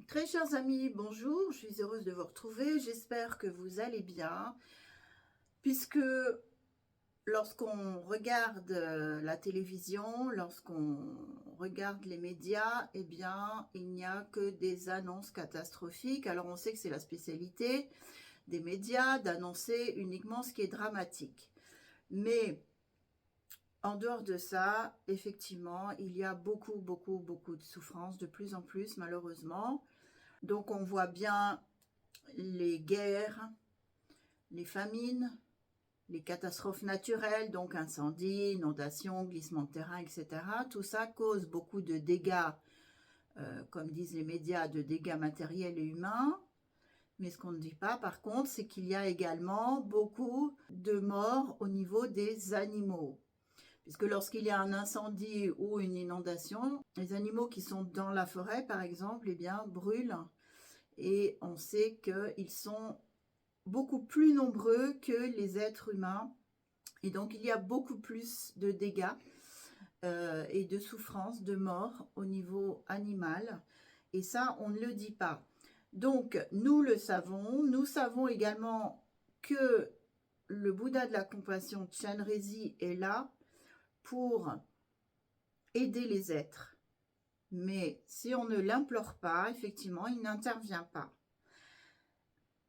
Très chers amis, bonjour, je suis heureuse de vous retrouver, j'espère que vous allez bien, puisque lorsqu'on regarde la télévision, lorsqu'on regarde les médias, eh bien, il n'y a que des annonces catastrophiques. Alors on sait que c'est la spécialité des médias d'annoncer uniquement ce qui est dramatique. Mais en dehors de ça, effectivement, il y a beaucoup de souffrances, de plus en plus malheureusement. Donc on voit bien les guerres, les famines, les catastrophes naturelles, donc incendies, inondations, glissements de terrain, etc. Tout ça cause beaucoup de dégâts, comme disent les médias, de dégâts matériels et humains. Mais ce qu'on ne dit pas, par contre, c'est qu'il y a également beaucoup de morts au niveau des animaux. Puisque lorsqu'il y a un incendie ou une inondation, les animaux qui sont dans la forêt, par exemple, eh bien, brûlent. Et on sait qu'ils sont beaucoup plus nombreux que les êtres humains. Et donc, il y a beaucoup plus de dégâts et de souffrances, de morts au niveau animal. Et ça, on ne le dit pas. Donc, nous le savons. Nous savons également que le Bouddha de la compassion, Chenrezig, est là pour aider les êtres. Mais si on ne l'implore pas, effectivement, il n'intervient pas.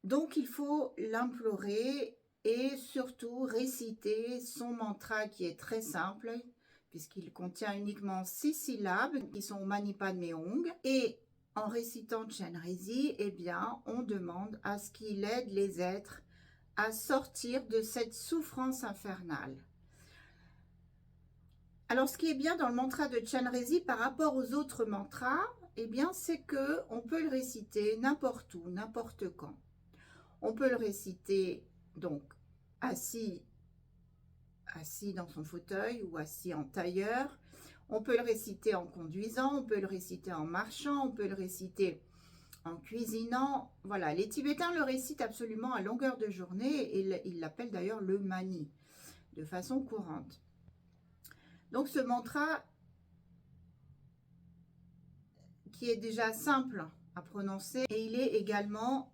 Donc, il faut l'implorer et surtout réciter son mantra qui est très simple, puisqu'il contient uniquement 6 syllabes qui sont Mani Padme Hum. Et en récitant Chenrezig, eh bien, on demande à ce qu'il aide les êtres à sortir de cette souffrance infernale. Alors, ce qui est bien dans le mantra de Chenrezig par rapport aux autres mantras, eh bien, c'est qu'on peut le réciter n'importe où, n'importe quand. On peut le réciter donc assis dans son fauteuil ou assis en tailleur. On peut le réciter en conduisant, on peut le réciter en marchant, on peut le réciter en cuisinant. Voilà, les Tibétains le récitent absolument à longueur de journée et ils l'appellent d'ailleurs le mani de façon courante. Donc ce mantra qui est déjà simple à prononcer et il est également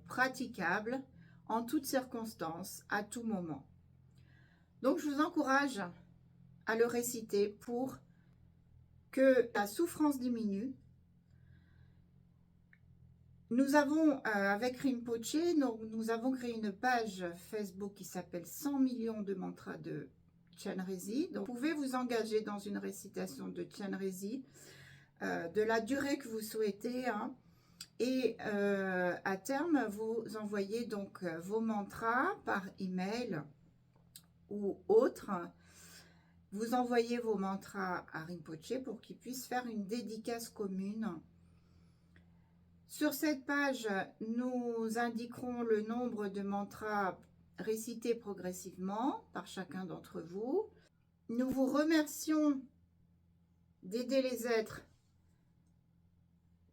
praticable en toutes circonstances, à tout moment. Donc je vous encourage à le réciter pour que la souffrance diminue. Nous avons, avec Rinpoche, nous avons créé une page Facebook qui s'appelle 100 millions de mantras de Chenrezig. Donc vous pouvez vous engager dans une récitation de Chenrezig de la durée que vous souhaitez, hein. Et à terme, vous envoyez donc vos mantras par email ou autre. Vous envoyez vos mantras à Rinpoche pour qu'il puisse faire une dédicace commune. Sur cette page, nous indiquerons le nombre de mantras récités progressivement par chacun d'entre vous. Nous vous remercions d'aider les êtres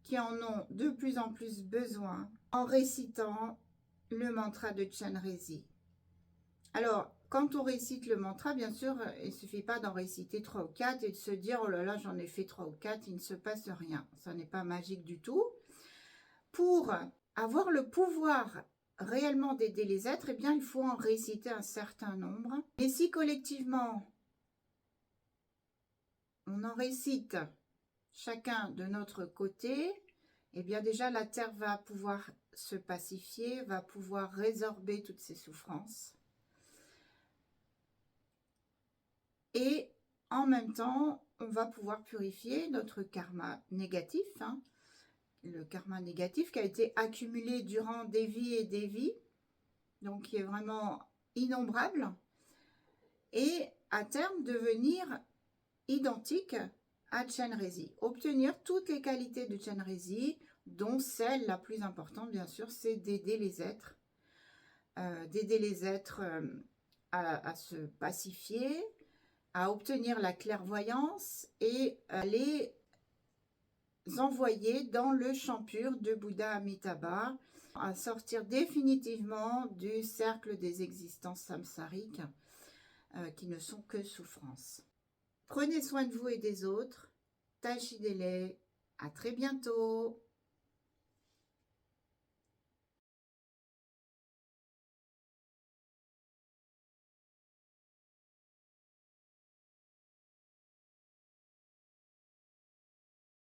qui en ont de plus en plus besoin en récitant le mantra de Chenrezig. Alors, quand on récite le mantra, bien sûr, il ne suffit pas d'en réciter 3 ou 4 et de se dire « Oh là là, j'en ai fait 3 ou 4, il ne se passe rien ». Ça n'est pas magique du tout. Pour avoir le pouvoir réellement d'aider les êtres, eh bien, il faut en réciter un certain nombre. Et si collectivement, on en récite chacun de notre côté, eh bien déjà la terre va pouvoir se pacifier, va pouvoir résorber toutes ces souffrances. Et en même temps, on va pouvoir purifier notre karma négatif, hein, le karma négatif qui a été accumulé durant des vies et des vies, donc qui est vraiment innombrable, et à terme devenir identique à Chenrezig, obtenir toutes les qualités de Chenrezig, dont celle la plus importante, bien sûr, c'est d'aider les êtres, à se pacifier, à obtenir la clairvoyance et à les envoyer dans le champ pur de Bouddha Amitabha, à sortir définitivement du cercle des existences samsariques qui ne sont que souffrance. Prenez soin de vous et des autres. Tashi Dele, à très bientôt.